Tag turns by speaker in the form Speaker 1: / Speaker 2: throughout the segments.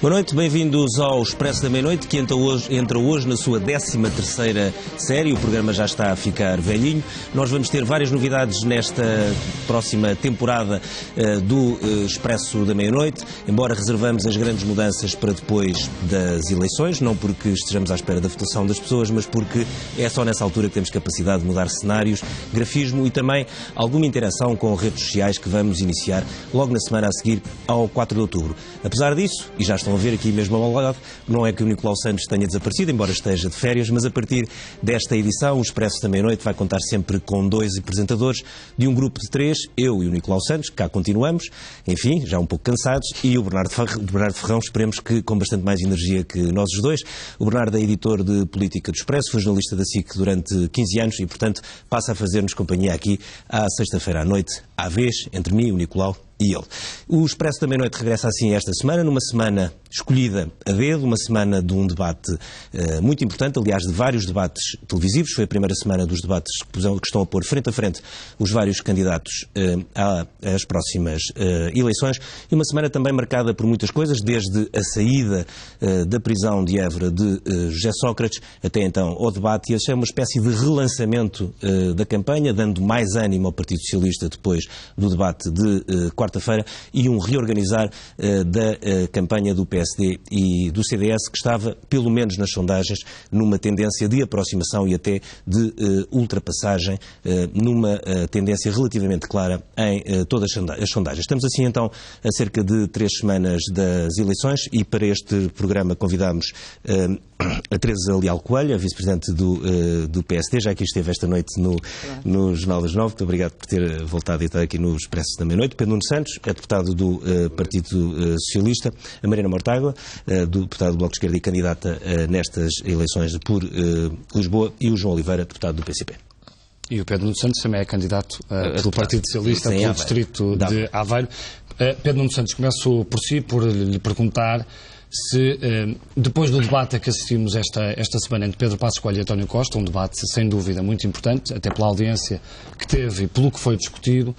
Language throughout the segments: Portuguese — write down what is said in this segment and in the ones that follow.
Speaker 1: Boa noite, bem-vindos ao Expresso da Meia-Noite, que entra hoje na sua 13ª série. O programa já está a ficar velhinho. Nós vamos ter várias novidades nesta próxima temporada do Expresso da Meia-Noite, embora reservamos as grandes mudanças para depois das eleições, não porque estejamos à espera da votação das pessoas, mas porque é só nessa altura que temos capacidade de mudar cenários, grafismo e também alguma interação com redes sociais que vamos iniciar logo na semana a seguir ao 4 de outubro. Apesar disso, e já estão a ver aqui mesmo ao meu lado, não é que o Nicolau Santos tenha desaparecido, embora esteja de férias, mas a partir desta edição, o Expresso da Meia-Noite vai contar sempre com 2 apresentadores de um grupo de 3, eu e o Nicolau Santos, cá continuamos, enfim, já um pouco cansados, e o Bernardo Ferrão, esperemos que com bastante mais energia que nós os dois. O Bernardo é editor de Política do Expresso, foi jornalista da SIC durante 15 anos e, portanto, passa a fazer-nos companhia aqui à sexta-feira à noite, à vez, entre mim, o Nicolau e ele. O Expresso da Meia-Noite regressa assim esta semana, numa semana escolhida a dedo, uma semana de um debate muito importante, aliás, de vários debates televisivos. Foi a primeira semana dos debates que estão a pôr frente a frente os vários candidatos às próximas eleições, e uma semana também marcada por muitas coisas, desde a saída da prisão de Évora de José Sócrates até então ao debate, e achei uma espécie de relançamento da campanha, dando mais ânimo ao Partido Socialista depois do debate de quarta-feira, e um reorganizar da campanha do PSD e do CDS, que estava, pelo menos nas sondagens, numa tendência de aproximação e até de ultrapassagem, numa tendência relativamente clara em todas as sondagens. Estamos assim então a cerca de 3 semanas das eleições, e para este programa convidámos a Teresa Leal Coelho, a vice-presidente do PSD, já aqui esteve esta noite no Jornal das 9. Muito obrigado por ter voltado e estar aqui no Expresso da Meia-Noite. Pedro Nuno Santos, é deputado do Partido Socialista. A Mariana Mortágua, deputado do Bloco de Esquerda e candidata nestas eleições por Lisboa. E o João Oliveira, deputado do PCP.
Speaker 2: E o Pedro Nuno Santos também é candidato pelo Partido Socialista pelo distrito de Aveiro. Pedro Nuno Santos, começo por si, por lhe perguntar se, depois do debate a que assistimos esta semana entre Pedro Passos Coelho e António Costa, um debate sem dúvida muito importante, até pela audiência que teve e pelo que foi discutido,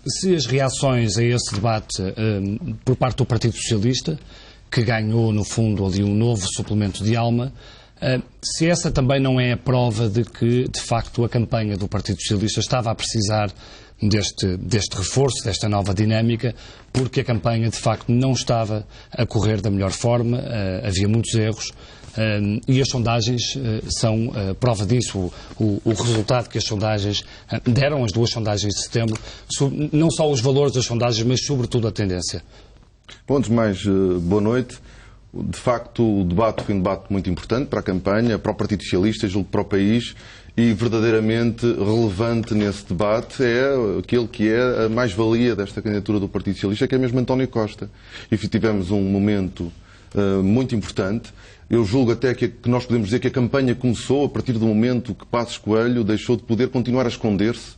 Speaker 2: se as reações a esse debate por parte do Partido Socialista, que ganhou no fundo ali um novo suplemento de alma, se essa também não é a prova de que, de facto, a campanha do Partido Socialista estava a precisar deste reforço, desta nova dinâmica, porque a campanha, de facto, não estava a correr da melhor forma, havia muitos erros, e as sondagens são prova disso. O resultado que as sondagens deram, as 2 sondagens de setembro, não só os valores das sondagens, mas sobretudo a tendência.
Speaker 3: Bom, antes de mais, boa noite. De facto, o debate foi um debate muito importante para a campanha, para o Partido Socialista, julgo para o país, e verdadeiramente relevante nesse debate é aquele que é a mais-valia desta candidatura do Partido Socialista, que é mesmo António Costa. E tivemos um momento muito importante. Eu julgo até que nós podemos dizer que a campanha começou a partir do momento que Passos Coelho deixou de poder continuar a esconder-se.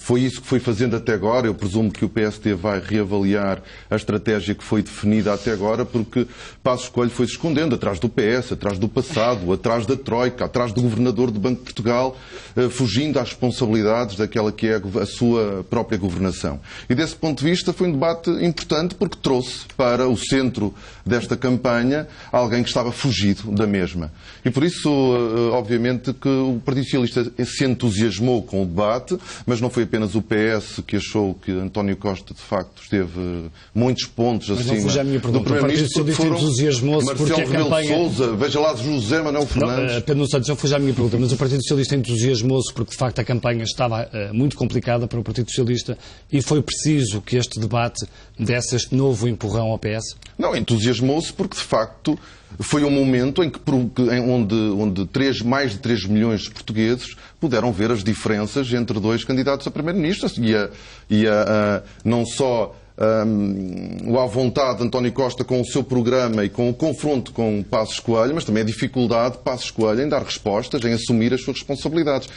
Speaker 3: Foi isso que foi fazendo até agora. Eu presumo que o PSD vai reavaliar a estratégia que foi definida até agora, porque Passos Coelho foi se escondendo atrás do PS, atrás do passado, atrás da Troika, atrás do governador do Banco de Portugal, fugindo às responsabilidades daquela que é a sua própria governação. E desse ponto de vista foi um debate importante, porque trouxe para o centro desta campanha alguém que estava fugido da mesma. E por isso, obviamente, que o Partido Socialista se entusiasmou com o debate, mas não foi apenas o PS que achou que António Costa, de facto, esteve muitos pontos acima do Primeiro-Ministro. Marcelo Rebelo de Sousa, veja lá José Manuel Fernandes.
Speaker 2: Pedro Nuno Santos, não foi já a minha pergunta, mas o Partido Socialista entusiasmou-se porque, de facto, a campanha estava muito complicada para o Partido Socialista e foi preciso que este debate desse este novo empurrão ao PS?
Speaker 3: Não, entusiasmou-se porque, de facto, foi um momento em que, onde mais de 3 milhões de portugueses puderam ver as diferenças entre 2 candidatos a Primeiro-Ministro não só à vontade de António Costa com o seu programa e com o confronto com Passos Coelho, mas também a dificuldade de Passos Coelho em dar respostas, em assumir as suas responsabilidades.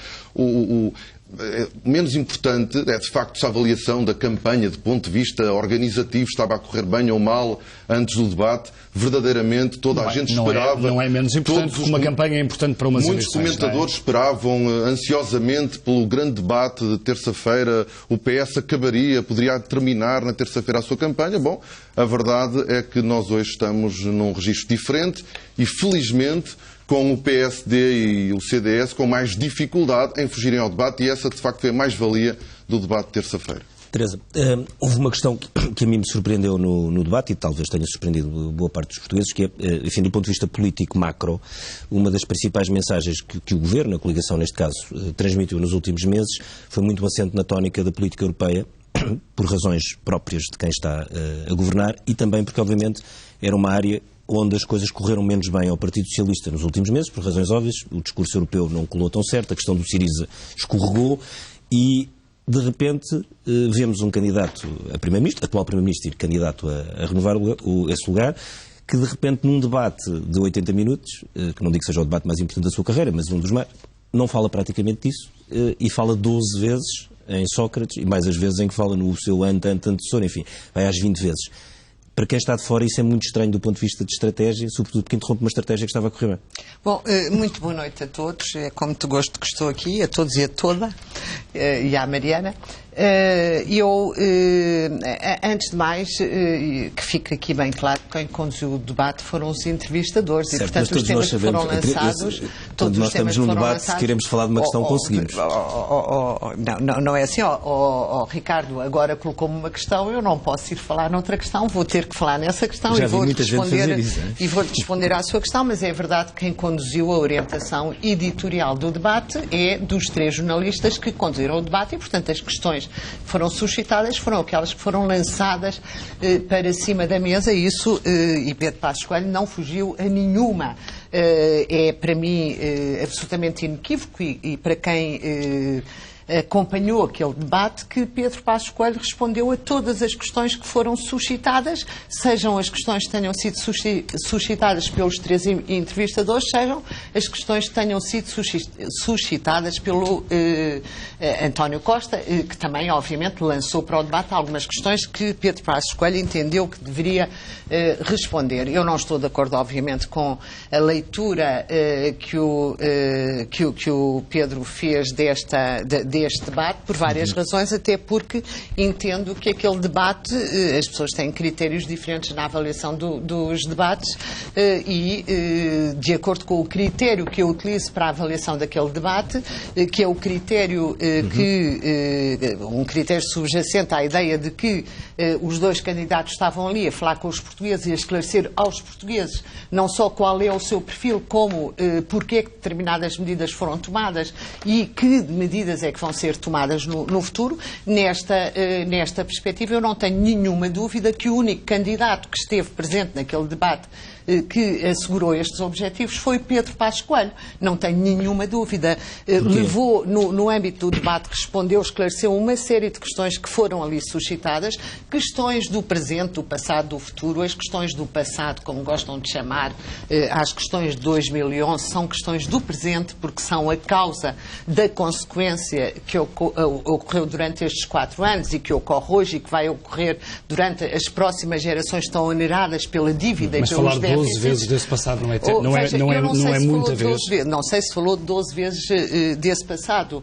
Speaker 3: menos importante é, de facto, se a avaliação da campanha, do ponto de vista organizativo, estava a correr bem ou mal antes do debate. Verdadeiramente, toda a gente esperava...
Speaker 2: Não é menos importante, porque uma campanha é importante para umas eleições.
Speaker 3: Muitos comentadores esperavam ansiosamente pelo grande debate de terça-feira. O PS acabaria, poderia terminar na terça-feira a sua campanha. Bom, a verdade é que nós hoje estamos num registro diferente e, felizmente, com o PSD e o CDS com mais dificuldade em fugirem ao debate, e essa, de facto, foi a mais-valia do debate de terça-feira.
Speaker 1: Teresa, houve uma questão que a mim me surpreendeu no debate, e talvez tenha surpreendido boa parte dos portugueses, que é, enfim, do ponto de vista político macro, uma das principais mensagens que o Governo, a coligação neste caso, transmitiu nos últimos meses, foi muito assente na tónica da política europeia, por razões próprias de quem está a governar, e também porque, obviamente, era uma área onde as coisas correram menos bem ao Partido Socialista nos últimos meses, por razões óbvias. O discurso europeu não colou tão certo, a questão do Syriza escorregou e, de repente, vemos um candidato a Primeiro-Ministro, atual Primeiro-Ministro e candidato a renovar esse lugar, que, de repente, num debate de 80 minutos, que não digo que seja o debate mais importante da sua carreira, mas um dos mais, não fala praticamente disso e fala 12 vezes em Sócrates e mais as vezes em que fala no seu antecessor, enfim, vai às 20 vezes. Para quem está de fora, isso é muito estranho do ponto de vista de estratégia, sobretudo porque interrompe uma estratégia que estava a correr bem.
Speaker 4: Bom, muito boa noite a todos. É com muito gosto que estou aqui, a todos e a toda, e à Mariana. Antes de mais, que fique aqui bem claro, quem conduziu o debate foram os entrevistadores,
Speaker 1: certo,
Speaker 4: e portanto os temas que foram lançados...
Speaker 1: Quando nós estamos num debate, se queremos falar de uma questão, conseguimos.
Speaker 4: Não é assim, Ricardo, agora colocou-me uma questão, eu não posso ir falar noutra questão, vou ter que falar nessa questão e vou-lhe responder à sua questão, mas é verdade que quem conduziu a orientação editorial do debate é dos 3 jornalistas que conduziram o debate e, portanto, as questões foram suscitadas, foram aquelas que foram lançadas para cima da mesa, e isso, e Pedro Passos Coelho não fugiu a nenhuma. É, para mim, absolutamente inequívoco e para quem acompanhou aquele debate, que Pedro Passos Coelho respondeu a todas as questões que foram suscitadas, sejam as questões que tenham sido suscitadas pelos 3 entrevistadores, sejam as questões que tenham sido suscitadas pelo António Costa, que também, obviamente, lançou para o debate algumas questões que Pedro Passos Coelho entendeu que deveria responder. Eu não estou de acordo, obviamente, com a leitura que o Pedro fez deste debate, por várias razões, até porque entendo que aquele debate, as pessoas têm critérios diferentes na avaliação dos debates e, de acordo com o critério que eu utilizo para a avaliação daquele debate, que é o critério um critério subjacente à ideia de que os 2 candidatos estavam ali a falar com os portugueses e a esclarecer aos portugueses não só qual é o seu perfil, como porque é que determinadas medidas foram tomadas e que medidas é que vão ser tomadas no futuro. Nesta perspectiva, eu não tenho nenhuma dúvida que o único candidato que esteve presente naquele debate que assegurou estes objetivos foi Pedro Passos Coelho. Não tenho nenhuma dúvida. Levou, no âmbito do debate, respondeu, esclareceu uma série de questões que foram ali suscitadas, questões do presente, do passado, do futuro. As questões do passado, como gostam de chamar, as questões de 2011, são questões do presente, porque são a causa da consequência que ocorreu durante estes 4 anos e que ocorre hoje e que vai ocorrer durante as próximas gerações, estão oneradas pela dívida e pelos déficits.
Speaker 2: 12 vezes desse passado não é muita vez.
Speaker 4: Não sei se falou de 12 vezes desse passado.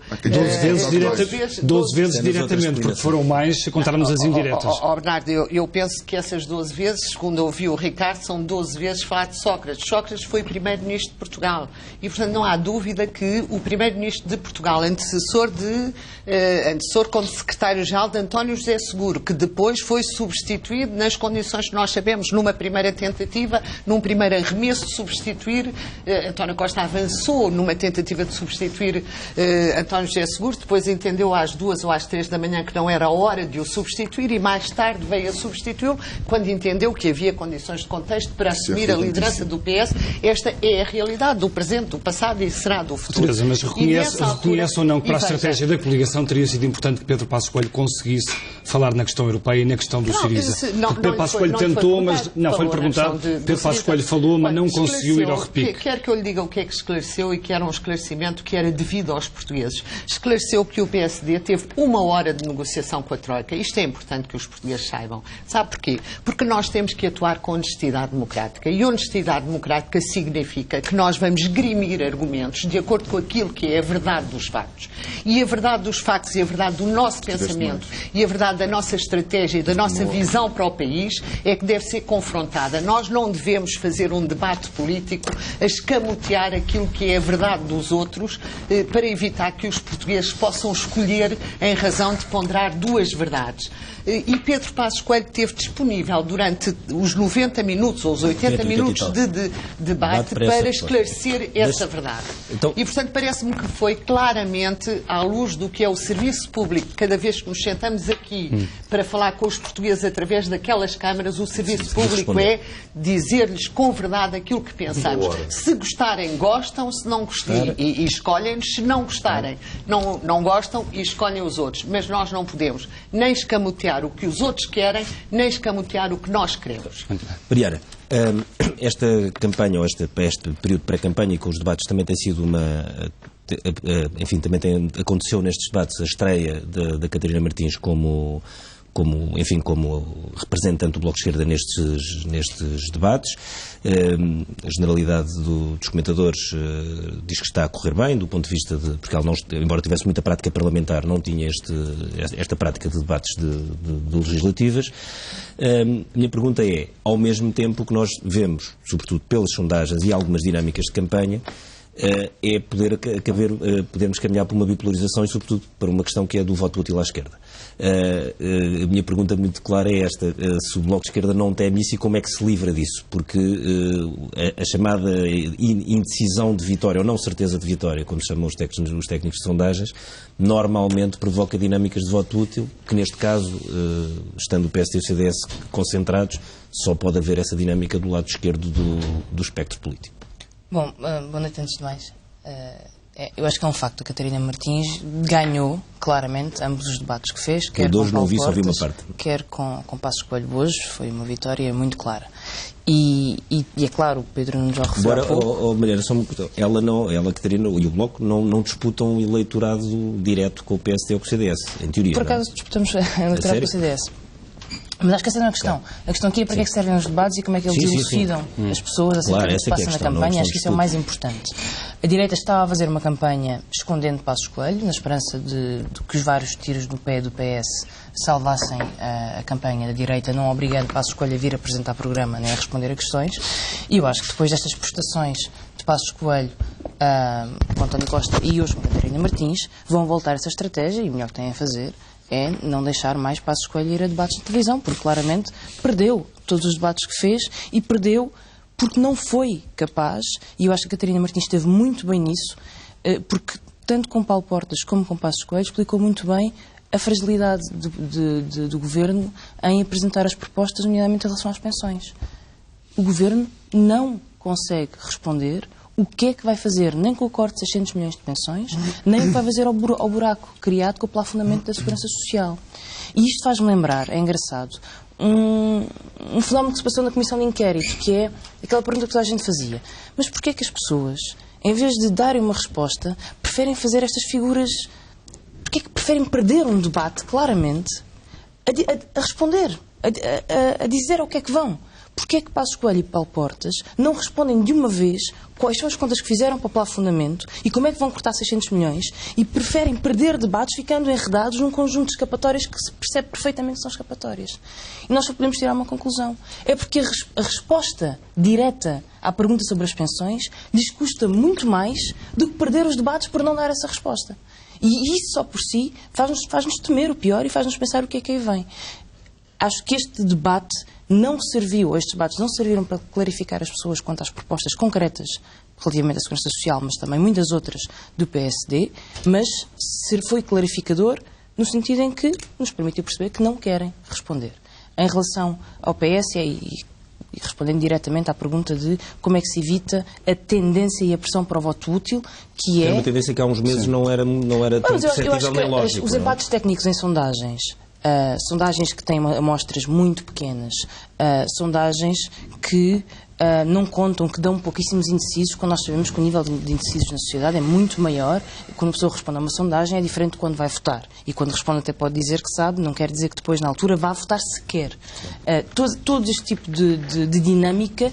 Speaker 2: 12 vezes diretamente, porque foram mais se contarmos as indiretas.
Speaker 4: Bernardo, eu penso que essas 12 vezes, segundo ouvi o Ricardo, são 12 vezes falar de Sócrates. Sócrates foi Primeiro-Ministro de Portugal e, portanto, não há dúvida que o Primeiro-Ministro de Portugal, antecessor como Secretário-Geral de António José Seguro, que depois foi substituído nas condições que nós sabemos, numa primeira tentativa, num primeiro arremesso de substituir, António Costa avançou numa tentativa de substituir António José Seguro, depois entendeu às 2 ou às 3 da manhã que não era a hora de o substituir e mais tarde veio a substituí-lo quando entendeu que havia condições de contexto para assumir a liderança do PS. Esta é a realidade do presente, do passado e será do futuro.
Speaker 2: Teresa, mas reconhece ou não que para a estratégia da coligação teria sido importante que Pedro Passos Coelho conseguisse falar na questão europeia e na questão do Syriza? Pedro Passos Coelho tentou, mas não foi-lhe perguntado. Pedro Passos Coelho falou, mas não conseguiu ir ao repique.
Speaker 4: Quer que eu lhe diga o que é que esclareceu, e que era um esclarecimento que era devido aos portugueses. Esclareceu que o PSD teve 1 hora de negociação com a Troika. Isto é importante que os portugueses saibam. Sabe porquê? Porque nós temos que atuar com honestidade democrática. E honestidade democrática significa que nós vamos esgrimir argumentos de acordo com aquilo que é a verdade dos factos. E a verdade dos factos e a verdade do nosso pensamento e a verdade da nossa estratégia e da nossa visão para o país é que deve ser confrontada. Nós não devemos fazer um debate político a escamotear aquilo que é a verdade dos outros para evitar que os portugueses possam escolher em razão de ponderar 2 verdades. E Pedro Passos Coelho esteve disponível durante os 90 minutos ou os 80 minutos de debate para esclarecer essa verdade. Então, e, portanto, parece-me que foi claramente à luz do que é o serviço público. Cada vez que nos sentamos aqui para falar com os portugueses através daquelas câmaras, o serviço público é dizer-lhes com verdade aquilo que pensamos. Se gostarem, gostam, se não gostarem, e escolhem-nos. Se não gostarem, não gostam e escolhem os outros. Mas nós não podemos nem escamotear o que os outros querem, nem escamotear o que nós queremos.
Speaker 1: Mariana, esta campanha, ou este período de pré-campanha e com os debates também tem sido enfim, também aconteceu nestes debates a estreia da Catarina Martins como representante do Bloco de Esquerda nestes debates. A generalidade dos comentadores diz que está a correr bem, do ponto de vista de... Porque ela, embora tivesse muita prática parlamentar, não tinha esta prática de debates de legislativas. A minha pergunta é, ao mesmo tempo que nós vemos, sobretudo pelas sondagens e algumas dinâmicas de campanha, é podermos caminhar para uma bipolarização e, sobretudo, para uma questão que é do voto útil à esquerda. A minha pergunta muito clara é esta: se o Bloco de Esquerda não teme isso e como é que se livra disso? Porque a chamada indecisão de vitória, ou não certeza de vitória, como chamam os técnicos de sondagens, normalmente provoca dinâmicas de voto útil, que neste caso, estando o PSD e o CDS concentrados, só pode haver essa dinâmica do lado esquerdo do espectro político.
Speaker 5: Bom, boa noite antes de mais. Eu acho que é um facto. A Catarina Martins ganhou claramente ambos os debates que fez, quer com Paulo Portas, quer com Passos Coelho hoje. Foi uma vitória muito clara. E é claro, o Pedro não já referiu.
Speaker 1: Agora, Mariana, ela, Catarina e o Bloco não disputam um eleitorado direto com o PSD ou com o CDS, em teoria.
Speaker 5: Por acaso disputamos eleitorado com o CDS. Mas acho que essa não é a questão. Claro. A questão aqui é para que é que servem os debates e como é que eles elucidam as pessoas acerca do que se passa na campanha. Acho que isso é o mais importante. A direita estava a fazer uma campanha escondendo Passos Coelho, na esperança de que os vários tiros do pé do PS salvassem a campanha da direita, não obrigando Passos Coelho a vir apresentar programa nem a responder a questões. E eu acho que depois destas prestações de Passos Coelho com António Costa e hoje com Catarina Martins, vão voltar essa estratégia e o melhor que têm a fazer é não deixar mais Passos Coelho ir a debates de televisão, porque claramente perdeu todos os debates que fez e perdeu porque não foi capaz, e eu acho que a Catarina Martins esteve muito bem nisso, porque tanto com Paulo Portas como com Passos Coelho explicou muito bem a fragilidade do Governo em apresentar as propostas, nomeadamente em relação às pensões. O Governo não consegue responder o que é que vai fazer, nem com o corte de 600 milhões de pensões, nem o que vai fazer ao buraco criado com o plafonamento da Segurança Social. E isto faz-me lembrar, é engraçado, um fenómeno que se passou na Comissão de Inquérito, que é aquela pergunta que toda a gente fazia. Mas porquê é que as pessoas, em vez de darem uma resposta, preferem fazer estas figuras... Porquê é que preferem perder um debate, claramente, a responder, a dizer ao que é que vão? Porquê é que Passos Coelho e Paulo Portas não respondem de uma vez quais são as contas que fizeram para o plafonamento e como é que vão cortar 600 milhões e preferem perder debates ficando enredados num conjunto de escapatórias que se percebe perfeitamente que são escapatórias? E nós só podemos tirar uma conclusão. É porque a resposta direta à pergunta sobre as pensões lhes custa muito mais do que perder os debates por não dar essa resposta. E isso só por si faz-nos temer o pior e faz-nos pensar o que é que aí vem. Acho que este debate estes debates não serviram para clarificar as pessoas quanto às propostas concretas relativamente à Segurança Social, mas também muitas outras do PSD, mas foi clarificador no sentido em que nos permitiu perceber que não querem responder. Em relação ao PS, e respondendo diretamente à pergunta de como é que se evita a tendência e a pressão para o voto útil, que é...
Speaker 1: uma tendência que há uns meses não era tão perceptível nem lógico.
Speaker 5: Os embates técnicos em sondagens, sondagens que têm amostras muito pequenas, sondagens que não contam, que dão pouquíssimos indecisos, quando nós sabemos que o nível de indecisos na sociedade é muito maior. Quando a pessoa responde a uma sondagem é diferente de quando vai votar. E quando responde até pode dizer que sabe, não quer dizer que depois, na altura, vá votar sequer. Todo este tipo de dinâmica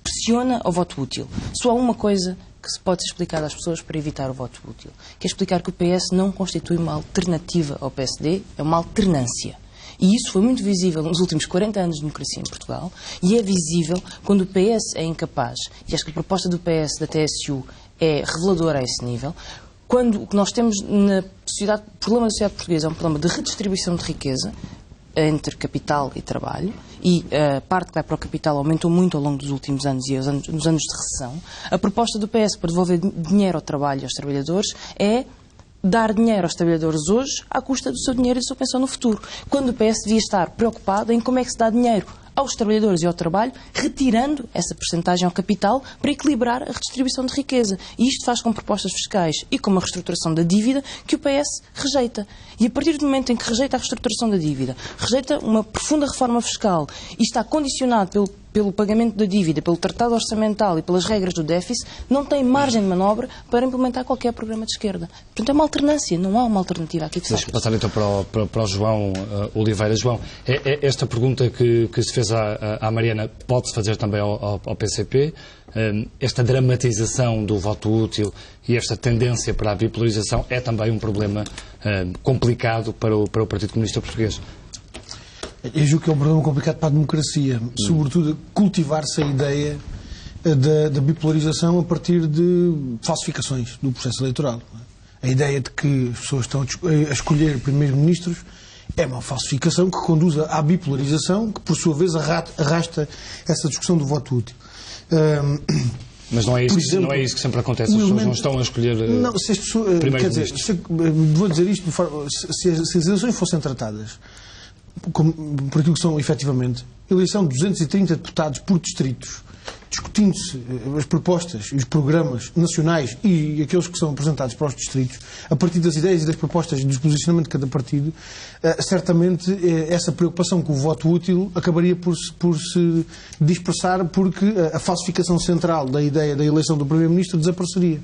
Speaker 5: pressiona ao voto útil. Só há uma coisa que se pode ser explicada às pessoas para evitar o voto útil, que é explicar que o PS não constitui uma alternativa ao PSD, é uma alternância. E isso foi muito visível nos últimos 40 anos de democracia em Portugal, e é visível quando o PS é incapaz, e acho que a proposta do PS, da TSU, é reveladora a esse nível, quando o que nós temos na sociedade, o problema da sociedade portuguesa é um problema de redistribuição de riqueza entre capital e trabalho, e a parte que vai para o capital aumentou muito ao longo dos últimos anos e nos anos de recessão. A proposta do PS para devolver dinheiro ao trabalho e aos trabalhadores é dar dinheiro aos trabalhadores hoje à custa do seu dinheiro e da sua pensão no futuro. Quando o PS devia estar preocupado em como é que se dá dinheiro aos trabalhadores e ao trabalho, retirando essa percentagem ao capital para equilibrar a redistribuição de riqueza. E isto faz com propostas fiscais e com uma reestruturação da dívida que o PS rejeita. E a partir do momento em que rejeita a reestruturação da dívida, rejeita uma profunda reforma fiscal e está condicionado pelo pagamento da dívida, pelo tratado orçamental e pelas regras do déficit, não tem margem de manobra para implementar qualquer programa de esquerda. Portanto, é uma alternância, não há uma alternativa aqui que
Speaker 2: Deixa-me passar então para o João Oliveira. João, esta pergunta que se fez à Mariana pode-se fazer também ao PCP. Esta dramatização do voto útil e esta tendência para a bipolarização é também um problema complicado para o Partido Comunista Português.
Speaker 6: Eu julgo que é um problema complicado para a democracia, sobretudo cultivar-se a ideia da bipolarização a partir de falsificações do processo eleitoral. A ideia de que as pessoas estão a escolher primeiros-ministros é uma falsificação que conduz à bipolarização, que por sua vez arrasta essa discussão do voto útil.
Speaker 2: Mas não é isso que sempre acontece, as pessoas não estão a escolher primeiros-ministros.
Speaker 6: Vou dizer isto, se as eleições fossem tratadas por aquilo que são efetivamente, eleição de 230 deputados por distritos, discutindo-se as propostas e os programas nacionais e aqueles que são apresentados para os distritos, a partir das ideias e das propostas e dos posicionamentos de cada partido, certamente essa preocupação com o voto útil acabaria por se dispersar, porque a falsificação central da ideia da eleição do Primeiro-Ministro desapareceria.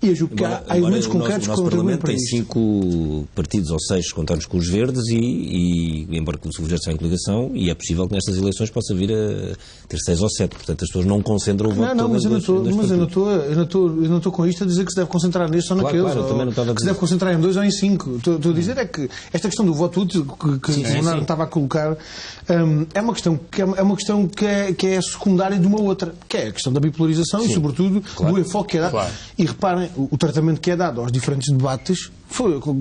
Speaker 6: E eu julgo que há elementos concretos que contribuem para isso.
Speaker 1: O nosso Parlamento tem 5 partidos ou 6, contamos com os verdes, e embora os verdes sejam em coligação, e é possível que nestas eleições possa vir a ter 6 ou 7. Portanto, as pessoas não concentram o voto.
Speaker 6: Mas eu não estou com isto a dizer que se deve concentrar neste ou naqueles, que se deve concentrar em 2 ou em 5. Estou a dizer é que esta questão do voto útil que o Leonardo estava a colocar é uma questão que é secundária de uma outra, que é a questão da bipolarização e, sobretudo, do enfoque que é dado. E reparem, o tratamento que é dado aos diferentes debates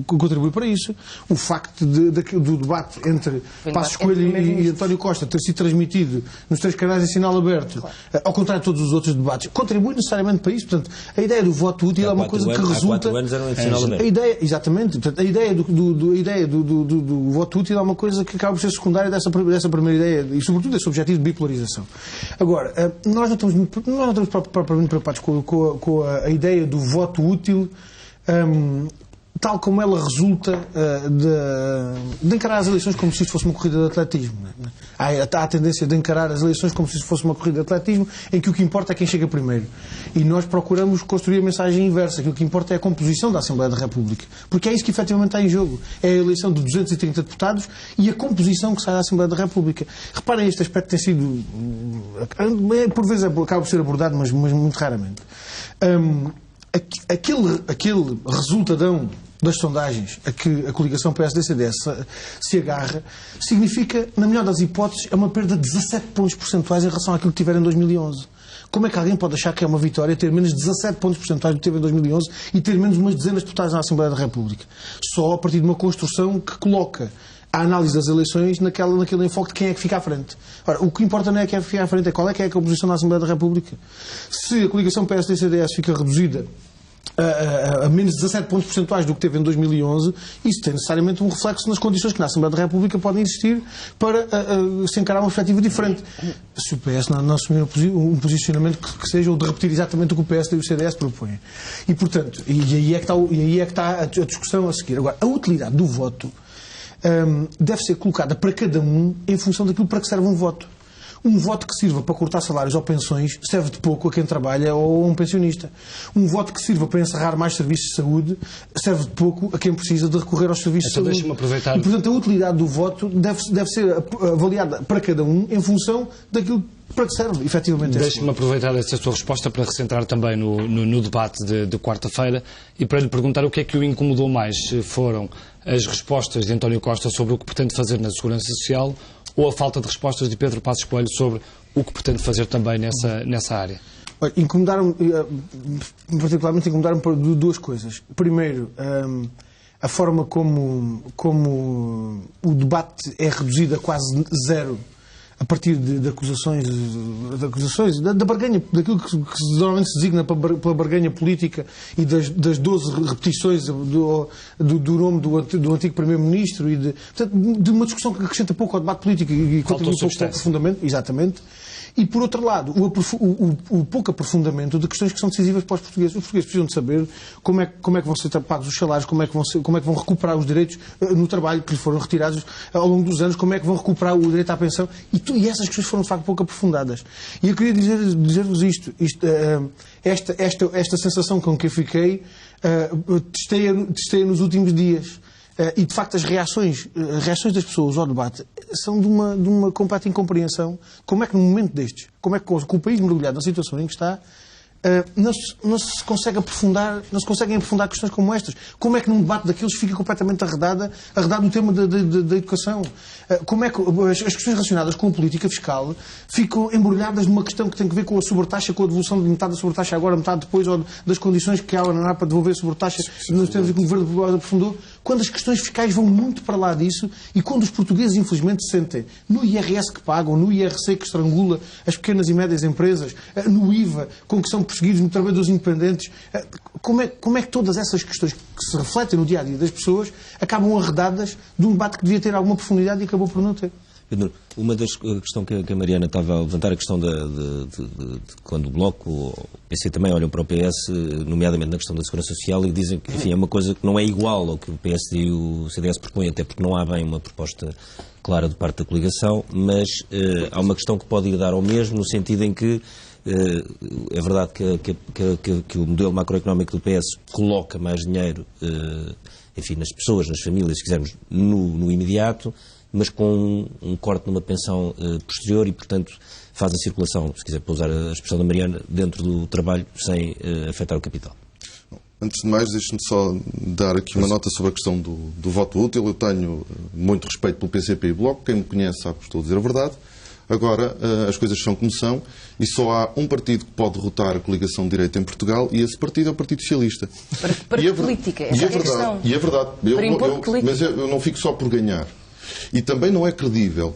Speaker 6: contribui para isso. O facto do debate entre Passos Coelho e António Costa ter sido transmitido nos 3 canais em sinal aberto, ao contrário de todos os outros debates, contribui necessariamente para isso. Portanto, a ideia do voto útil é uma coisa que resulta...
Speaker 1: Há 4 anos eram em sinal aberto.
Speaker 6: Exatamente. Portanto, a ideia do voto útil é uma coisa que acaba por ser secundária dessa primeira ideia e, sobretudo, desse objetivo de bipolarização. Agora, nós não estamos propriamente preocupados com a ideia do voto útil tal como ela resulta de encarar as eleições como se isto fosse uma corrida de atletismo. Há a tendência de encarar as eleições como se isto fosse uma corrida de atletismo, em que o que importa é quem chega primeiro. E nós procuramos construir a mensagem inversa, que o que importa é a composição da Assembleia da República. Porque é isso que efetivamente está em jogo. É a eleição de 230 deputados e a composição que sai da Assembleia da República. Reparem, este aspecto tem sido... por vezes acaba por ser abordado, mas muito raramente. Aquele resultadão das sondagens a que a coligação PSD-CDS se agarra significa, na melhor das hipóteses, é uma perda de 17 pontos percentuais em relação àquilo que tiveram em 2011. Como é que alguém pode achar que é uma vitória ter menos de 17 pontos percentuais do que teve em 2011 e ter menos umas dezenas de deputados na Assembleia da República? Só a partir de uma construção que coloca a análise das eleições naquele enfoque de quem é que fica à frente. Ora, o que importa não é quem é que fica à frente, é qual é que é a composição da Assembleia da República. Se a coligação PSD-CDS fica reduzida a menos de 17 pontos percentuais do que teve em 2011, isso tem necessariamente um reflexo nas condições que na Assembleia da República podem existir para se encarar uma perspectiva diferente. Se o PS não assumir um posicionamento que seja o de repetir exatamente o que o PSD e o CDS propõem. E, portanto, aí é que está a discussão a seguir. Agora, a utilidade do voto deve ser colocada para cada um em função daquilo para que serve um voto. Um voto que sirva para cortar salários ou pensões serve de pouco a quem trabalha ou a um pensionista. Um voto que sirva para encerrar mais serviços de saúde serve de pouco a quem precisa de recorrer aos serviços de saúde.
Speaker 2: Deixa-me aproveitar.
Speaker 6: E, portanto, a utilidade do voto deve ser avaliada para cada um em função daquilo para que serve, efetivamente.
Speaker 2: Deixe-me aproveitar esta sua resposta para recentrar também no debate de quarta-feira e para lhe perguntar o que é que o incomodou mais. Foram as respostas de António Costa sobre o que pretende fazer na Segurança Social ou a falta de respostas de Pedro Passos Coelho sobre o que pretende fazer também nessa área?
Speaker 6: Olha, particularmente incomodaram por duas coisas. Primeiro, a forma como o debate é reduzido a quase zero a partir de acusações, da barganha, daquilo que normalmente se designa pela barganha política e das 12 repetições do nome do antigo Primeiro-Ministro e de uma discussão que acrescenta pouco ao debate político e contribui pouco ao aprofundamento. Exatamente. E, por outro lado, o pouco aprofundamento de questões que são decisivas para os portugueses. Os portugueses precisam de saber como é que vão ser pagos os salários, como é que vão recuperar os direitos no trabalho que lhes foram retirados ao longo dos anos, como é que vão recuperar o direito à pensão. E essas questões foram, de facto, pouco aprofundadas. E eu queria dizer-vos isto esta sensação com que eu fiquei, testei nos últimos dias. E, de facto, as reações das pessoas ao debate são de uma completa incompreensão. Como é que, num momento destes, como é que com o país mergulhado na situação em que está, não se conseguem aprofundar questões como estas? Como é que num debate daqueles fica completamente arredado o tema da educação? Como é que as questões relacionadas com a política fiscal ficam embrulhadas numa questão que tem a ver com a sobretaxa, com a devolução de metade da sobretaxa agora, metade depois, ou das condições que há para devolver a sobretaxa, nos termos que o Governo aprofundou? Quando as questões fiscais vão muito para lá disso e quando os portugueses, infelizmente, se sentem no IRS que pagam, no IRC que estrangula as pequenas e médias empresas, no IVA, com que são perseguidos no trabalhadores independentes, como é que todas essas questões que se refletem no dia-a-dia das pessoas acabam arredadas de um debate que devia ter alguma profundidade e acabou por não ter?
Speaker 1: Uma das questões que a Mariana estava a levantar, a questão de quando o Bloco ou o PC também olham para o PS, nomeadamente na questão da Segurança Social, e dizem que, enfim, é uma coisa que não é igual ao que o PSD e o CDS propõem, até porque não há bem uma proposta clara de parte da coligação, mas há uma questão que pode ir dar ao mesmo, no sentido em que é verdade que o modelo macroeconómico do PS coloca mais dinheiro, enfim, nas pessoas, nas famílias, se quisermos, no imediato, mas com um corte numa pensão posterior e, portanto, faz a circulação, se quiser usar a expressão da Mariana, dentro do trabalho sem afetar o capital.
Speaker 3: Antes de mais, deixe-me só dar aqui uma nota sobre a questão do voto útil. Eu tenho muito respeito pelo PCP e Bloco. Quem me conhece sabe que estou a dizer a verdade. Agora, as coisas são como são e só há um partido que pode derrotar a coligação de direita em Portugal e esse partido é o Partido Socialista.
Speaker 5: Para que política? Essa é a questão.
Speaker 3: E é verdade. Mas eu não fico só por ganhar. E também não é credível,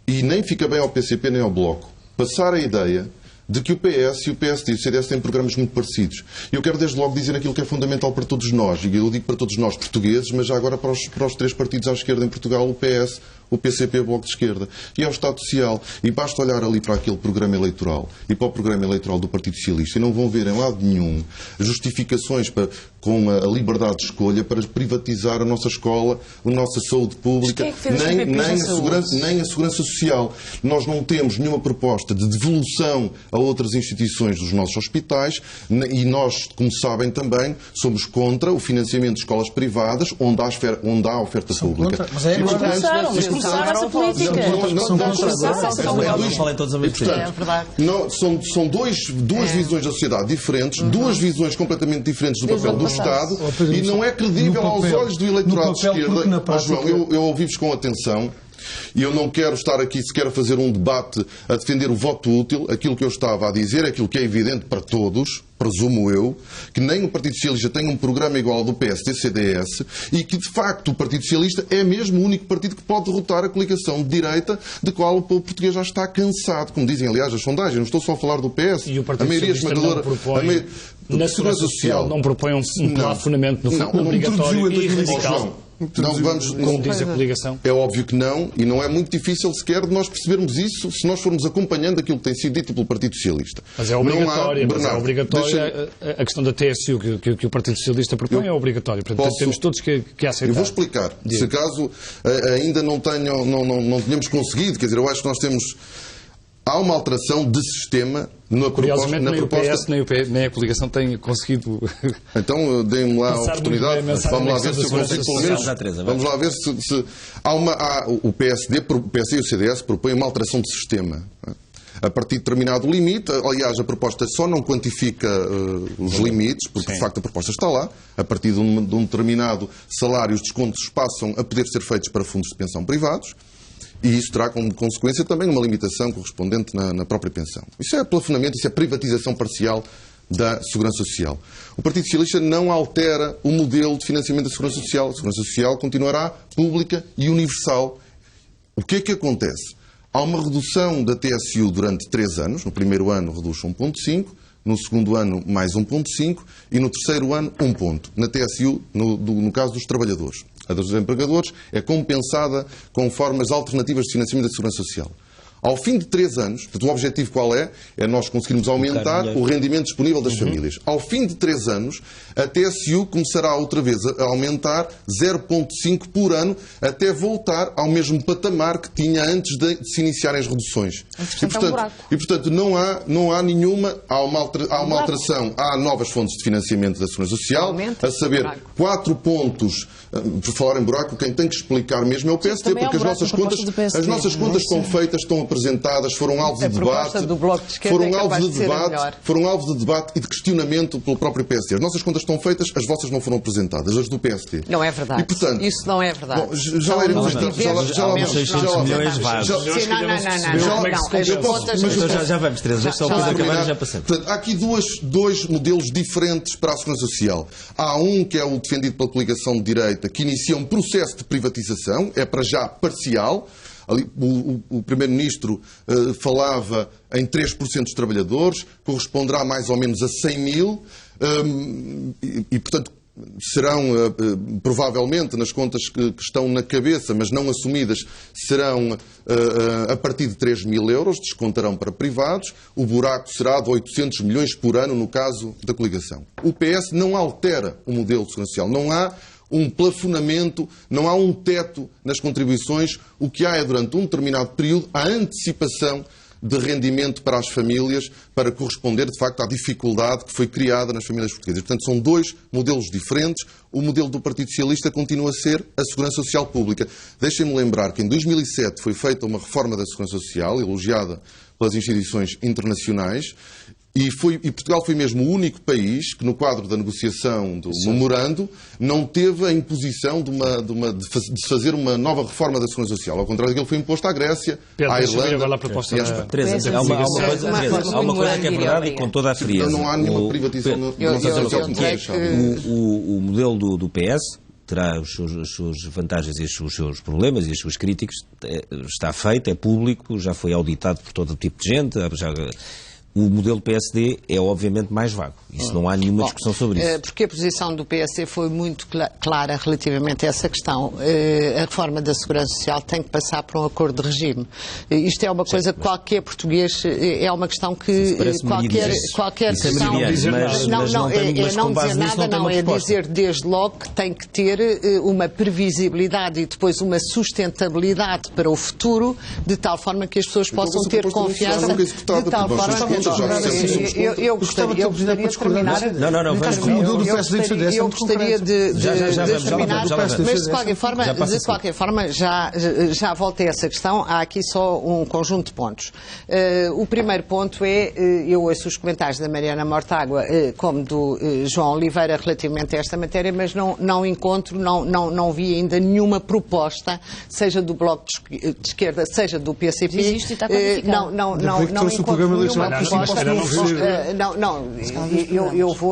Speaker 3: e nem fica bem ao PCP nem ao Bloco, passar a ideia de que o PS e o PSD e o CDS têm programas muito parecidos. E eu quero desde logo dizer aquilo que é fundamental para todos nós, e eu digo para todos nós portugueses, mas já agora para os três partidos à esquerda em Portugal, o PS, o PCP e o Bloco de Esquerda. E é o Estado Social. E basta olhar ali para aquele programa eleitoral e para o programa eleitoral do Partido Socialista e não vão ver em lado nenhum justificações com a liberdade de escolha para privatizar a nossa escola, a nossa saúde pública, nem a segurança social. Nós não temos nenhuma proposta de devolução a outras instituições dos nossos hospitais e nós, como sabem também, somos contra o financiamento de escolas privadas onde há oferta pública.
Speaker 5: Mas é essa política.
Speaker 3: São duas visões da sociedade diferentes, duas visões completamente diferentes do papel do Estado e não é credível aos olhos do eleitorado de esquerda. João, eu ouvi-vos com atenção. E eu não quero estar aqui sequer a fazer um debate a defender o voto útil. Aquilo que eu estava a dizer, aquilo que é evidente para todos, presumo eu, que nem o Partido Socialista tem um programa igual ao do PSD-CDS e que, de facto, o Partido Socialista é mesmo o único partido que pode derrotar a coligação de direita, de qual o povo português já está cansado. Como dizem, aliás, as sondagens, não estou só a falar do PS.
Speaker 2: E o Partido a maioria esmagadora... Na Segurança Social não propõe um plafonamento no fundo obrigatório e radical. Como diz a coligação.
Speaker 3: É óbvio que não, e não é muito difícil sequer de nós percebermos isso se nós formos acompanhando aquilo que tem sido dito pelo Partido Socialista.
Speaker 2: Mas é obrigatória, a questão da TSU que o Partido Socialista propõe é obrigatória. Portanto, temos todos que aceitar.
Speaker 3: Eu vou explicar. Se acaso ainda não tenhamos conseguido, quer dizer, eu acho que nós temos... há uma alteração de sistema na proposta.
Speaker 2: Nem a coligação tem conseguido.
Speaker 3: Então, deem-me lá a oportunidade. Vamos lá ver se eu consigo, pelo menos. Vamos lá ver se o PSD e o CDS propõem uma alteração de sistema. A partir de determinado limite, aliás, a proposta só não quantifica os limites, porque de facto a proposta está lá. A partir de um determinado salário, os descontos passam a poder ser feitos para fundos de pensão privados. E isso terá como consequência também uma limitação correspondente na própria pensão. Isso é plafonamento, isso é privatização parcial da Segurança Social. O Partido Socialista não altera o modelo de financiamento da Segurança Social. A Segurança Social continuará pública e universal. O que é que acontece? Há uma redução da TSU durante 3 anos. No primeiro ano reduz 1,5%, no segundo ano mais 1,5% e no terceiro ano 1 ponto. Na TSU, no caso dos trabalhadores. A dos empregadores é compensada com formas alternativas de financiamento da Segurança Social. Ao fim de 3 anos, o objetivo qual é? É nós conseguirmos aumentar o rendimento disponível das famílias. Ao fim de 3 anos, a TSU começará outra vez a aumentar 0,5 por ano, até voltar ao mesmo patamar que tinha antes de se iniciarem as reduções. E, portanto, não há nenhuma... Há uma alteração. Há novas fontes de financiamento da Segurança Social, a saber, 4 pontos... Por falar em buraco, quem tem que explicar mesmo é o PSD, porque as nossas contas estão feitas, estão apresentadas, foram alvo de debate, foram alvo de debate e de questionamento pelo próprio PSD. As nossas contas estão feitas, as vossas não foram apresentadas, as do PSD.
Speaker 4: Não é verdade.
Speaker 3: E, portanto,
Speaker 4: isso não é verdade.
Speaker 3: Bom, já lá iremos então.
Speaker 1: Já vamos, Teresa, deixa só depois acabar e já passamos.
Speaker 3: Há aqui dois modelos diferentes para a Segurança Social. Há um que é o defendido pela coligação de direita, que inicia um processo de privatização, é para já parcial. O Primeiro-Ministro falava em 3% dos trabalhadores, corresponderá mais ou menos a 100 mil, e portanto, serão, provavelmente, nas contas que estão na cabeça, mas não assumidas, serão a partir de 3 mil euros, descontarão para privados, o buraco será de 800 milhões por ano no caso da coligação. O PS não altera o modelo de Segurança Social, não há um plafonamento, não há um teto nas contribuições, o que há é, durante um determinado período, a antecipação de rendimento para as famílias para corresponder, de facto, à dificuldade que foi criada nas famílias portuguesas. Portanto, são 2 modelos diferentes. O modelo do Partido Socialista continua a ser a Segurança Social Pública. Deixem-me lembrar que em 2007 foi feita uma reforma da Segurança Social, elogiada pelas instituições internacionais, e Portugal foi mesmo o único país que, no quadro da negociação do memorando, não teve a imposição de fazer uma nova reforma da Segurança Social. Ao contrário daquilo que foi imposto à Grécia, à Irlanda e à Espanha.
Speaker 1: Teresa, há uma coisa que é verdade e com toda a frieza.
Speaker 3: Não há nenhuma privatização.
Speaker 1: O modelo do PS terá as suas vantagens e os seus problemas e as suas críticas. Está feito, é público, já foi auditado por todo tipo de gente, O modelo PSD é obviamente mais vago. Isso não há nenhuma discussão sobre isso.
Speaker 4: Porque a posição do PSD foi muito clara relativamente a essa questão. A reforma da Segurança Social tem que passar por um acordo de regime. Isto é uma coisa que qualquer português... É uma questão que qualquer questão... Não dizer nada, não. É dizer desde logo que tem que ter uma previsibilidade e depois uma sustentabilidade para o futuro, de tal forma que as pessoas possam ter confiança, de tal forma... Eu gostaria de terminar.
Speaker 1: Não, vamos com o
Speaker 6: modelo do PSD.
Speaker 4: Eu gostaria de terminar, mas de qualquer forma já voltei a essa questão. Há aqui só um conjunto de pontos. O primeiro ponto é, eu ouço os comentários da Mariana Mortágua como do João Oliveira relativamente a esta matéria, mas não encontro, não vi ainda nenhuma proposta, seja do Bloco de Esquerda, seja do PCP.
Speaker 5: Existe, está qualificado.
Speaker 4: Não encontro nenhuma proposta.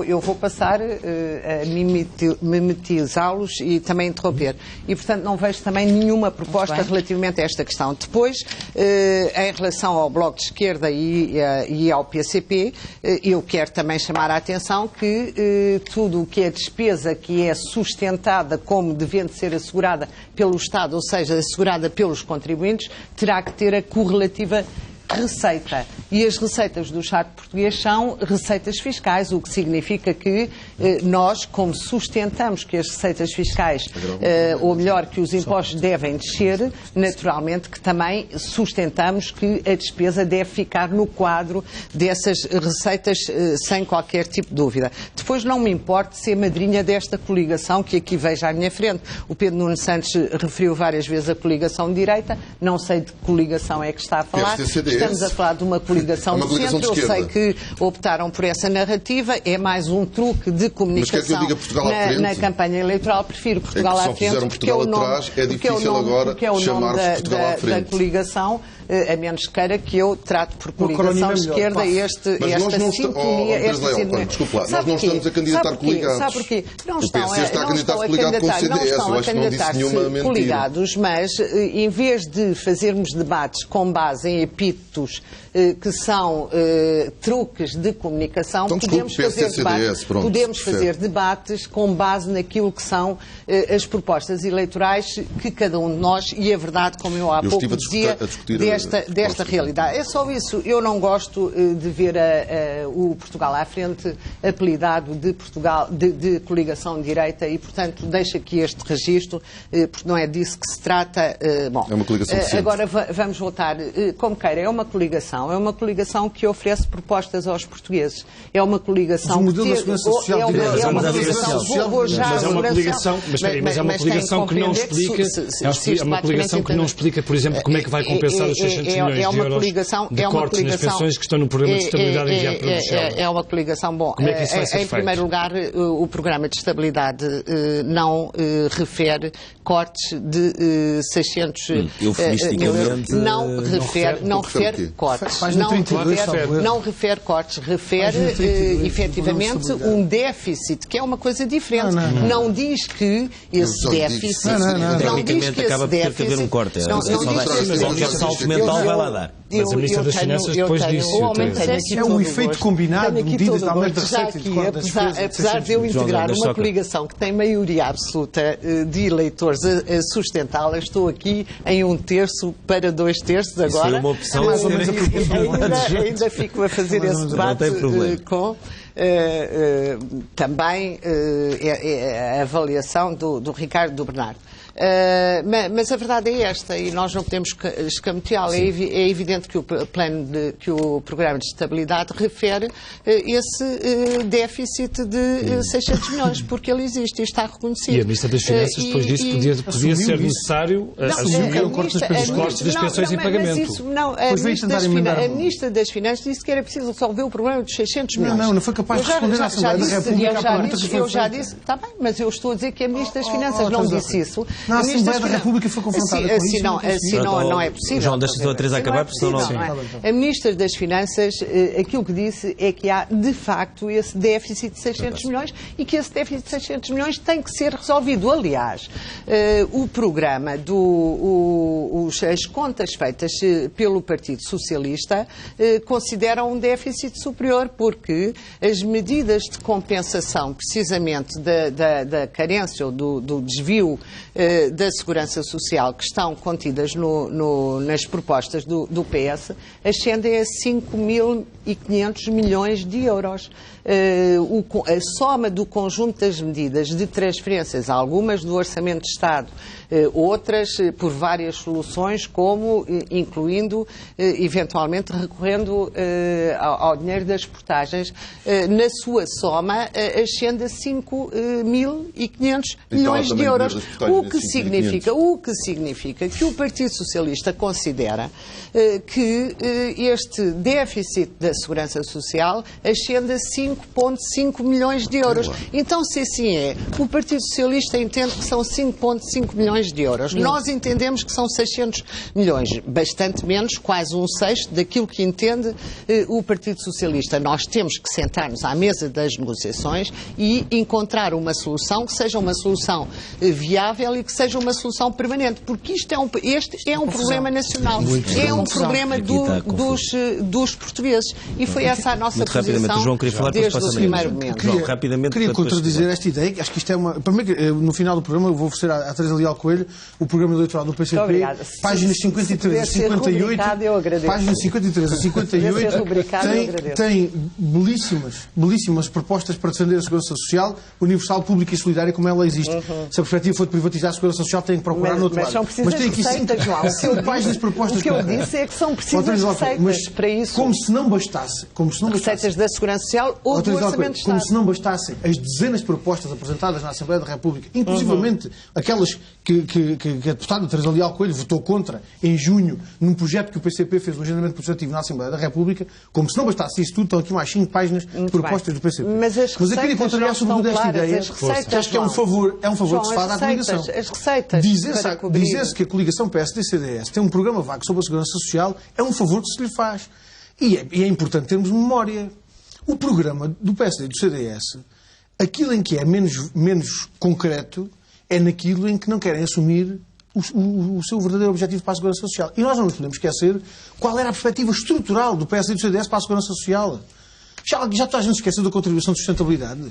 Speaker 4: Eu vou passar a mimetizá-los e também interromper. E, portanto, não vejo também nenhuma proposta relativamente a esta questão. Depois, em relação ao Bloco de Esquerda e ao PCP, eu quero também chamar a atenção que tudo o que é despesa que é sustentada como devendo ser assegurada pelo Estado, ou seja, assegurada pelos contribuintes, terá que ter a correlativa receita. E as receitas do Estado português são receitas fiscais, o que significa que nós, como sustentamos que as receitas fiscais, ou melhor, que os impostos devem descer, naturalmente que também sustentamos que a despesa deve ficar no quadro dessas receitas sem qualquer tipo de dúvida. Depois não me importa ser madrinha desta coligação que aqui vejo à minha frente. O Pedro Nuno Santos referiu várias vezes a coligação de direita, não sei de que coligação é que está a falar. Estamos a falar de uma coligação de centro, eu sei que optaram por essa narrativa, é mais um truque de comunicação na campanha eleitoral. Prefiro Portugal à frente, porque é o nome da coligação, a menos queira que eu trate por coligação de esquerda esta sintonia.
Speaker 3: Desculpa lá, nós não estamos a candidatar coligados.
Speaker 4: Sabe porquê? Não estão a candidatar-se coligados, mas em vez de fazermos debates com base em epítetos que são truques de comunicação,
Speaker 3: então,
Speaker 4: podemos fazer debates com base naquilo que são as propostas eleitorais que cada um de nós, e é verdade, como eu há pouco dizia, desta realidade. É só isso. Eu não gosto de ver o Portugal à frente apelidado de coligação de direita e, portanto, deixo aqui este registro, porque não é disso que se trata.
Speaker 3: É uma coligação decente.
Speaker 4: Agora vamos voltar. Como queira, é uma coligação que oferece propostas aos portugueses. É uma coligação
Speaker 6: que
Speaker 2: mas é uma coligação que não explica, é uma coligação que não explica, por exemplo, como é que vai compensar os 600 milhões de euros de cortes nas pensões que estão no programa de estabilidade enviado pelo Michel.
Speaker 4: É uma coligação, bom,
Speaker 2: como é que isso vai ser feito?
Speaker 4: Em primeiro lugar, o programa de estabilidade não refere cortes de 600 mil euros. Não refere cortes. Não refere cortes, refere efetivamente um déficit, que é uma coisa diferente. Não diz que esse déficit...
Speaker 1: Não diz que acaba por ter que haver um corte. Só que esse salto mental vai lá dar.
Speaker 2: Mas a Ministra das Finanças depois disse...
Speaker 6: É um efeito combinado de medidas da aumento da receita e de corte das despesas.
Speaker 4: Apesar de eu integrar uma coligação que tem maioria absoluta de eleitores a sustentá-la, estou aqui em 1/3 para 2/3 agora.
Speaker 1: Isso é uma opção.
Speaker 4: Ainda fico a fazer esse debate com... também a avaliação do Ricardo do Bernardo. Mas a verdade é esta, e nós não podemos escamoteá-la. É evidente que que o programa de estabilidade refere esse déficit de 600 milhões, porque ele existe e está reconhecido.
Speaker 2: E a Ministra das Finanças depois disse que podia ser necessário assumir os cortes das pensões em pagamento.
Speaker 4: A Ministra das Finanças disse que era preciso resolver o problema dos 600 milhões.
Speaker 6: Não foi capaz de responder à Assembleia da República.
Speaker 4: Eu já disse, está bem, mas eu estou a dizer que a Ministra das Finanças não disse isso.
Speaker 6: Na Assembleia da República foi confrontada com isso.
Speaker 4: Assim não é possível.
Speaker 1: João, deixa-te a Teresa acabar, porque senão não...
Speaker 4: A Ministra das Finanças, aquilo que disse é que há, de facto, esse déficit de 600 milhões e que esse déficit de 600 milhões tem que ser resolvido. Aliás, o programa, as contas feitas pelo Partido Socialista consideram um déficit superior, porque as medidas de compensação, precisamente da carência ou do desvio da Segurança Social que estão contidas nas propostas do PS ascendem a 5.500 milhões de euros. A soma do conjunto das medidas de transferências, algumas do Orçamento de Estado, outras por várias soluções, como incluindo, eventualmente, recorrendo ao dinheiro das portagens, na sua soma ascende a 5.500 milhões de euros. O que significa que o Partido Socialista considera que este déficit da Segurança Social ascende a 5,5 milhões de euros. Então, se assim é, o Partido Socialista entende que são 5,5 milhões de euros. Nós entendemos que são 600 milhões, bastante menos, quase 1/6 daquilo que entende o Partido Socialista. Nós temos que sentar-nos à mesa das negociações e encontrar uma solução que seja uma solução viável e que seja uma solução permanente, porque este é um problema nacional, é um problema dos portugueses. E foi essa a nossa posição
Speaker 1: João,
Speaker 4: desde o primeiro momento.
Speaker 6: Queria contradizer esta ideia, acho que isto é uma... No final do programa eu vou oferecer à Teresa Leal Coelho o programa eleitoral do PCP, páginas 53 a 58, páginas 53 a 58, tem belíssimas propostas para defender a segurança social universal, pública e solidária como ela existe. Se a perspectiva for de privatizar a segurança social, tem que procurar no outro lado.
Speaker 4: Mas tem aqui 5
Speaker 6: páginas de propostas.
Speaker 4: O que eu disse é que são precisas receitas para isso.
Speaker 6: Como se não bastasse.
Speaker 4: Receitas da segurança social ou do orçamento de Estado.
Speaker 6: Como se não bastassem as dezenas de propostas apresentadas na Assembleia da República, inclusivamente aquelas que a deputada Teresa Leal Coelho votou contra em junho, num projeto que o PCP fez no agendamento legislativo na Assembleia da República, como se não bastasse isso tudo, estão aqui mais 5 páginas de propostas do PCP.
Speaker 4: Mas eu queria contrariar sobretudo esta ideia,
Speaker 6: que acho que é um favor que se faz à coligação. Dizer-se que a coligação PSD-CDS tem um programa vago sobre a segurança social é um favor que se lhe faz. E é importante termos memória. O programa do PSD e do CDS, aquilo em que é menos concreto, é naquilo em que não querem assumir o seu verdadeiro objetivo para a segurança social. E nós não nos podemos esquecer qual era a perspectiva estrutural do PSD e do CDS para a segurança social. Já toda a gente esqueceu da contribuição de sustentabilidade.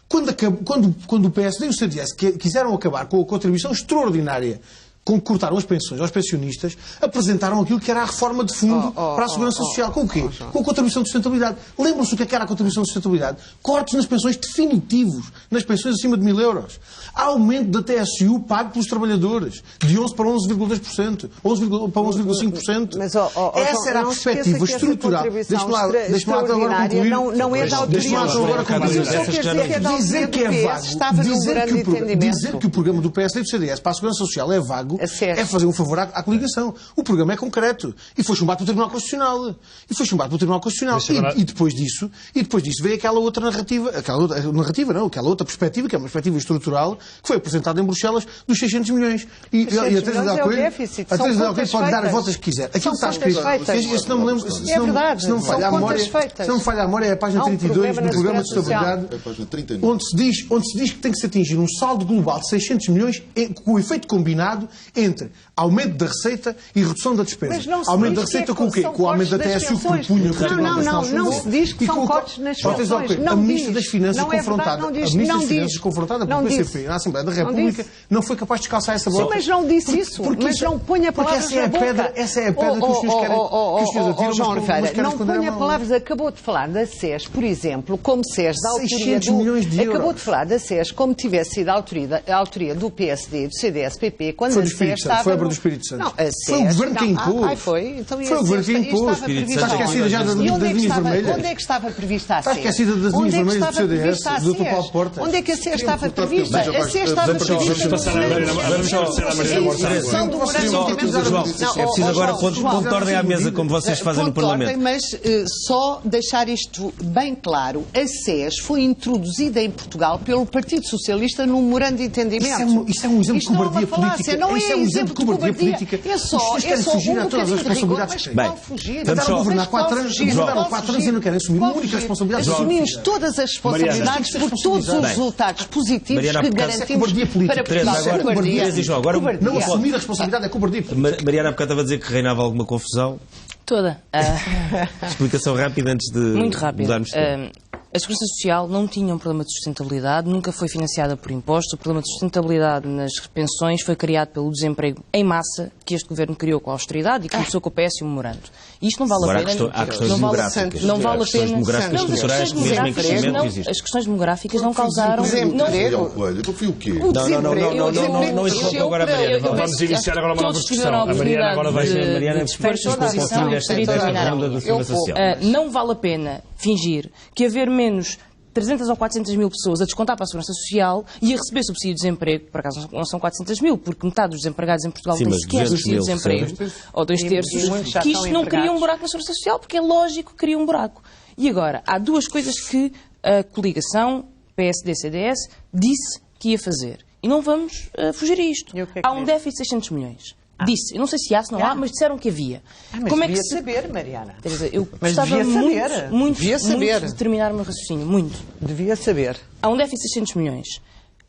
Speaker 6: Quando o PSD e o CDS quiseram acabar com a contribuição extraordinária com que cortaram as pensões aos pensionistas, apresentaram aquilo que era a reforma de fundo para a segurança social. Com o quê? Com a contribuição de sustentabilidade. Lembram-se o que era a contribuição de sustentabilidade? Cortes nas pensões definitivos, nas pensões acima de 1.000 euros. Há aumento da TSU pago pelos trabalhadores, de 11% para 11,2%, 11% para 11,5%. Essa era a perspectiva estrutural. Deixe-me lá agora concluir.
Speaker 4: Não é da autoria.
Speaker 6: Dizer que é vago, dizer que o programa do PSD e do CDS para a segurança social é vago, é fazer um favor à coligação. O programa é concreto. E foi chumbado pelo Tribunal Constitucional. E depois disso veio aquela outra narrativa, aquela outra perspectiva, que é uma perspectiva estrutural, que foi apresentada em Bruxelas dos 600 milhões. E a Teresa Leal Coelho pode dar as voltas que quiser. Aquilo está escrito. Se não me lembro, se não me falha a memória, é a página 32 do programa de estabilidade, onde se diz que tem que se atingir um saldo global de 600 milhões com o efeito combinado entre aumento da receita e redução da despesa. Aumento da receita com o quê? Com o aumento da TSU que propunha o Tribunal Nacional
Speaker 4: Não se diz que são cortes nas pensões.
Speaker 6: A Ministra das Finanças confrontada pelo PCP na Assembleia da República não foi capaz de descalçar essa bola.
Speaker 4: Mas não disse isso. Mas não ponha palavras na boca.
Speaker 6: Essa é a pedra que os senhores querem.
Speaker 4: João Oliveira, não ponha palavras. Acabou de falar da SES, por exemplo, como SES da autoria do... Acabou de falar da SES como tivesse sido a autoria do PSD e do CDS-PP quando a SES estava...
Speaker 6: Foi a obra do Espírito Santo. Foi o Governo que impôs.
Speaker 4: Foi
Speaker 6: o Governo que impôs. Está esquecida já das linhas vermelhas.
Speaker 4: Onde é que estava prevista a SES?
Speaker 6: Está esquecida das linhas vermelhas do CDS, do Dr. Paulo Portas.
Speaker 4: Onde é que a SES estava prevista? A SES estava prevista...
Speaker 1: É preciso agora ponto de ordem à mesa, como vocês fazem no Parlamento.
Speaker 4: Mas só deixar isto bem claro, a SES foi introduzida em Portugal pelo Partido Socialista num memorando de entendimento.
Speaker 6: Isso é um exemplo de cobardia política.
Speaker 4: Não é um exemplo de cobardia
Speaker 6: política.
Speaker 4: É só
Speaker 6: fugir a todas as responsabilidades que têm. Tentaram governar 4 anos e não querem assumir uma única responsabilidade.
Speaker 4: Assumimos todas as responsabilidades por todos os resultados positivos que garantimos para Portugal.
Speaker 6: Não assumir a responsabilidade é cobardia política.
Speaker 1: Mariana, há bocado estava a dizer que reinava alguma confusão.
Speaker 5: Toda.
Speaker 1: Explicação rápida antes de
Speaker 5: muito rápido.
Speaker 1: mudarmos de tema.
Speaker 5: A Segurança Social não tinha um problema de sustentabilidade, nunca foi financiada por impostos. O problema de sustentabilidade nas pensões foi criado pelo desemprego em massa que este Governo criou com a austeridade e começou com o PS e o memorando. Isto não vale a pena.
Speaker 1: Há questões demográficas.
Speaker 5: Não vale a pena. As questões demográficas não causaram...
Speaker 3: Foi o quê?
Speaker 1: Não interrompa agora a Mariana.
Speaker 2: Vamos iniciar agora uma nova discussão. A Mariana agora vai...
Speaker 1: Mariana,
Speaker 5: não vale a pena fingir que haver menos 300 ou 400 mil pessoas a descontar para a Segurança Social e a receber subsídio de desemprego, por acaso não são 400 mil, porque metade dos desempregados em Portugal não tem sequer subsídio de desemprego, ou 2/3, que isto não cria um buraco na Segurança Social, porque é lógico que cria um buraco. E agora, há duas coisas que a coligação PSD-CDS disse que ia fazer. E não vamos fugir a isto. Há um déficit de 600 milhões. Disse. Eu não sei se há, se não há, mas disseram que havia.
Speaker 4: Mas como devia saber, Mariana.
Speaker 5: Eu gostava muito de terminar o meu raciocínio. Muito.
Speaker 4: Devia saber.
Speaker 5: Há um déficit de 600 milhões.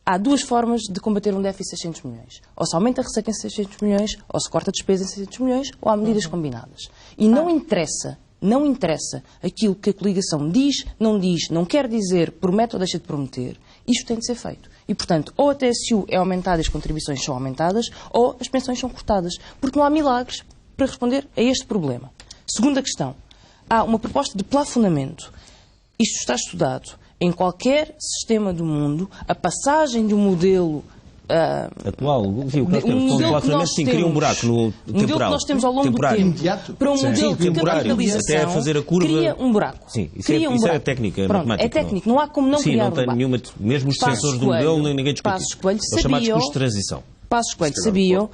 Speaker 5: há duas formas de combater um déficit de 600 milhões. Ou se aumenta a receita em 600 milhões, ou se corta a despesa em 600 milhões, ou há medidas combinadas. E não interessa aquilo que a coligação diz, não quer dizer, promete ou deixa de prometer. Isto tem de ser feito. E, portanto, ou a TSU é aumentada e as contribuições são aumentadas, ou as pensões são cortadas. Porque não há milagres para responder a este problema. Segunda questão. Há uma proposta de plafonamento. Isto está estudado. Em qualquer sistema do mundo, a passagem de um modelo
Speaker 1: atual, viu, que nós temos, cria um buraco no temporal,
Speaker 5: que nós temos ao longo do tempo, para um modelo de capitalização,
Speaker 1: até fazer a curva,
Speaker 5: cria um buraco.
Speaker 1: Sim, isso é técnica.
Speaker 5: Pronto, é técnico, não há como não criar um buraco.
Speaker 1: Nenhuma, mesmo os defensores do modelo, ninguém discute.
Speaker 5: Passos Coelho
Speaker 1: sabiam, chamados custos de transição.
Speaker 5: Passos Coelho sabiam.